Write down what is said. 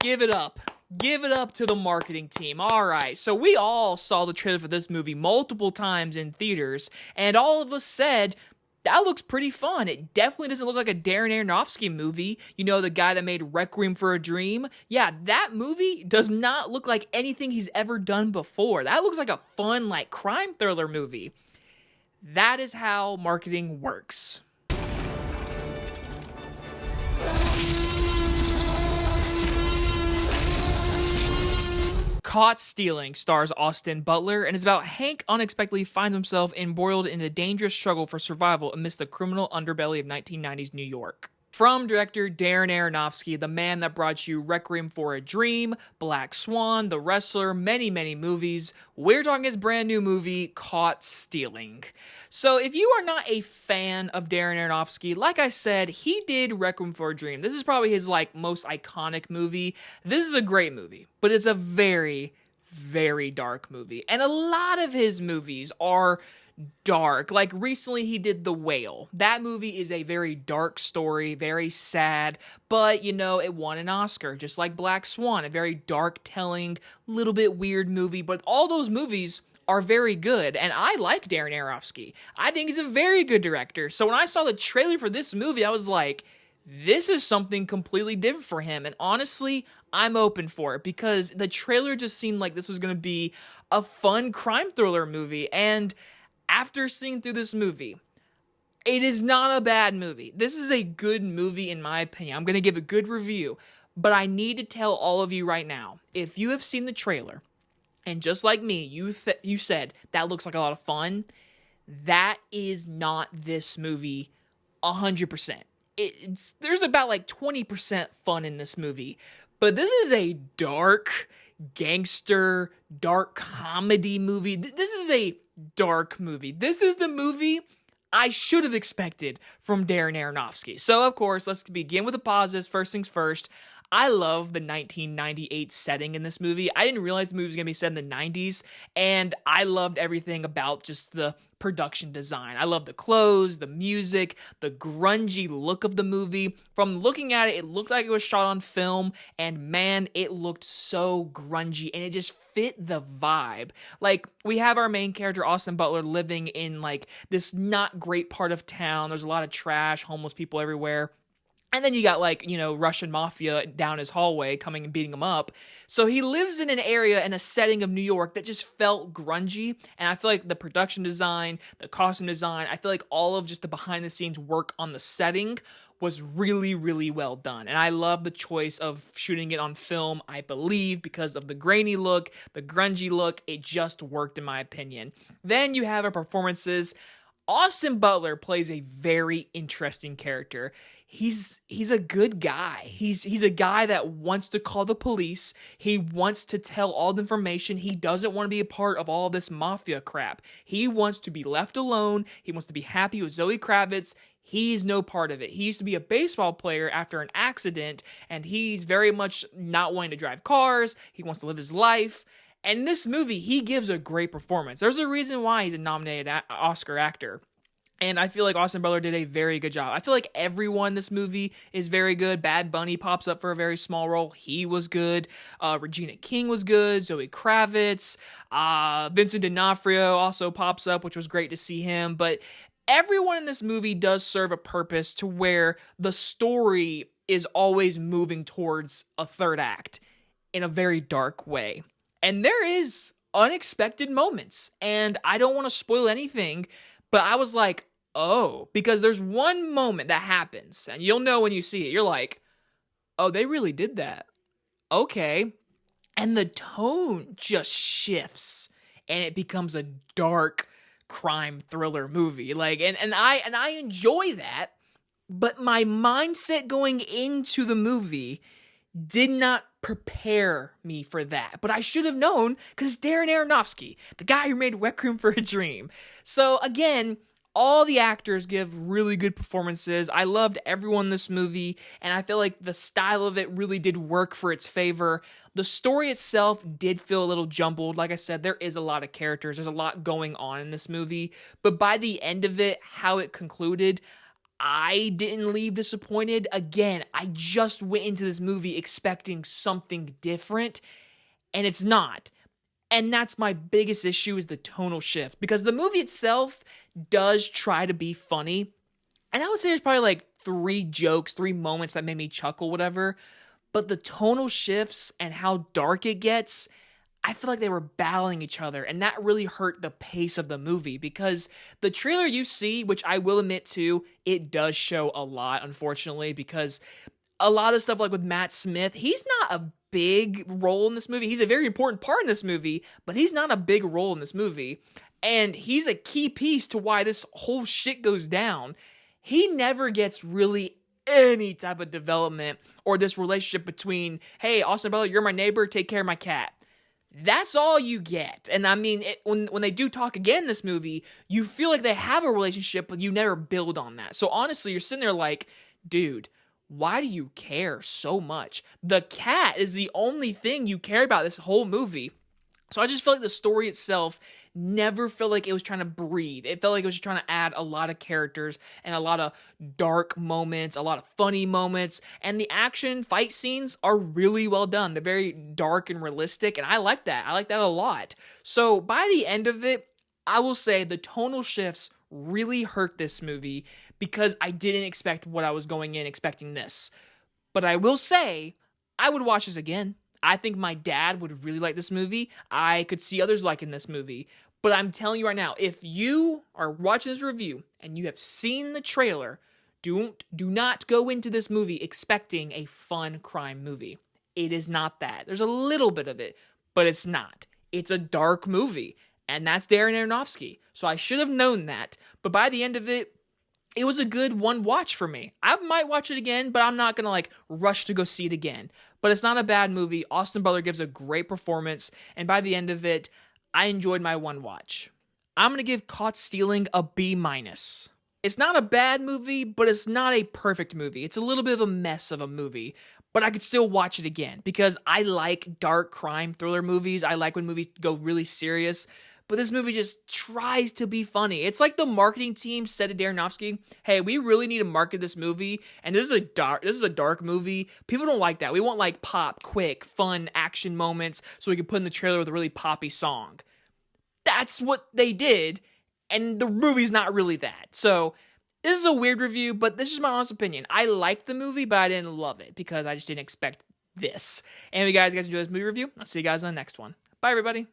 Give it up. Give it up to the marketing team. All right, so we all saw the trailer for this movie multiple times in theaters, and all of us said, that looks pretty fun. It definitely doesn't look like a Darren Aronofsky movie. You know, the guy that made Requiem for a Dream? Yeah, that movie does not look like anything he's ever done before. That looks like a fun, like, crime thriller movie. That is how marketing works. Caught Stealing stars Austin Butler and is about Hank unexpectedly finds himself embroiled in a dangerous struggle for survival amidst the criminal underbelly of 1990s New York. From director Darren Aronofsky, the man that brought you Requiem for a Dream, Black Swan, The Wrestler, many, many movies, we're talking his brand new movie, Caught Stealing. So if you are not a fan of Darren Aronofsky, like I said, he did Requiem for a Dream. This is probably his most iconic movie. This is a great movie, but it's a very, very dark movie. And a lot of his movies are dark. Like recently he did The Whale. That movie is a very dark story, very sad, but it won an Oscar, just like Black Swan, a very dark telling, little bit weird movie, but all those movies are very good, and I like Darren Aronofsky. I think he's a very good director. So when I saw the trailer for this movie, I was like, this is something completely different for him, and honestly, I'm open for it, because the trailer just seemed like this was going to be a fun crime thriller movie, and after seeing through this movie, it is not a bad movie. This is a good movie in my opinion. I'm going to give a good review, but I need to tell all of you right now, if you have seen the trailer, and just like me, you said, that looks like a lot of fun, that is not this movie 100%. There's about 20% fun in this movie, but this is a dark gangster, dark comedy movie. This is a dark movie. This is the movie I should have expected from Darren Aronofsky. So, of course, let's begin with the positives. First things first, I love the 1998 setting in this movie. I didn't realize the movie was going to be set in the 90s, and I loved everything about just the production design. I love the clothes, the music, the grungy look of the movie. From looking at it, it looked like it was shot on film, and man, it looked so grungy, and it just fit the vibe. We have our main character, Austin Butler, living in, this not great part of town. There's a lot of trash, homeless people everywhere. And then you got, Russian mafia down his hallway coming and beating him up. So he lives in an area and a setting of New York that just felt grungy. And I feel like the production design, the costume design, I feel like all of just the behind-the-scenes work on the setting was really, really well done. And I love the choice of shooting it on film, I believe, because of the grainy look, the grungy look. It just worked, in my opinion. Then you have our performances. Austin Butler plays a very interesting character. He's a good guy. He's a guy that wants to call the police. He wants to tell all the information. He doesn't want to be a part of all this mafia crap. He wants to be left alone. He wants to be happy with Zoe Kravitz. He's no part of it. He used to be a baseball player after an accident, and he's very much not wanting to drive cars. He wants to live his life. And in this movie, he gives a great performance. There's a reason why he's a nominated Oscar actor. And I feel like Austin Butler did a very good job. I feel like everyone in this movie is very good. Bad Bunny pops up for a very small role. He was good. Regina King was good. Zoe Kravitz. Vincent D'Onofrio also pops up, which was great to see him. But everyone in this movie does serve a purpose to where the story is always moving towards a third act in a very dark way. And there is unexpected moments. And I don't want to spoil anything, but I was like, oh, because there's one moment that happens, and you'll know when you see it. You're like, oh, they really did that. Okay. And the tone just shifts, and it becomes a dark crime thriller movie. And I enjoy that, but my mindset going into the movie did not prepare me for that. But I should have known, because it's Darren Aronofsky, the guy who made Requiem for a Dream. So again, all the actors give really good performances. I loved everyone in this movie, and I feel like the style of it really did work for its favor. The story itself did feel a little jumbled. Like I said, there is a lot of characters. There's a lot going on in this movie. But by the end of it, how it concluded, I didn't leave disappointed. Again, I just went into this movie expecting something different, and it's not. And that's my biggest issue, is the tonal shift, because the movie itself does try to be funny. And I would say there's probably like 3 moments that made me chuckle, whatever. But the tonal shifts and how dark it gets, I feel like they were battling each other. And that really hurt the pace of the movie, because the trailer you see, which I will admit to, it does show a lot, unfortunately, because a lot of stuff like with Matt Smith, he's not a big role in this movie. He's a very important part in this movie, but he's not a big role in this movie. And he's a key piece to why this whole shit goes down. He never gets really any type of development or this relationship between, hey, Austin Butler, you're my neighbor, take care of my cat. That's all you get. And I mean, when they do talk again in this movie, you feel like they have a relationship, but you never build on that. So honestly, you're sitting there like, dude, why do you care so much? The cat is the only thing you care about this whole movie. So I just feel like the story itself never felt like it was trying to breathe. It felt like it was just trying to add a lot of characters and a lot of dark moments, a lot of funny moments. And the action fight scenes are really well done. They're very dark and realistic, and I like that. I like that a lot. So by the end of it, I will say the tonal shifts really hurt this movie, because I didn't expect what I was going in expecting this. But I will say, I would watch this again. I think my dad would really like this movie. I could see others liking this movie. But I'm telling you right now, if you are watching this review and you have seen the trailer, do not go into this movie expecting a fun crime movie. It is not that. There's a little bit of it, but it's not. It's a dark movie, and that's Darren Aronofsky. So I should have known that. But by the end of it, it was a good one watch for me. I might watch it again, but I'm not going to like rush to go see it again. But it's not a bad movie. Austin Butler gives a great performance, and by the end of it, I enjoyed my one watch. I'm going to give Caught Stealing a B-. It's not a bad movie, but it's not a perfect movie. It's a little bit of a mess of a movie, but I could still watch it again because I like dark crime thriller movies. I like when movies go really serious. But this movie just tries to be funny. It's like the marketing team said to Darren Aronofsky, hey, we really need to market this movie, and this is a dark movie. People don't like that. We want like pop, quick, fun action moments so we can put in the trailer with a really poppy song. That's what they did, and the movie's not really that. So this is a weird review, but this is my honest opinion. I liked the movie, but I didn't love it because I just didn't expect this. And if you guys enjoyed this movie review, I'll see you guys on the next one. Bye, everybody.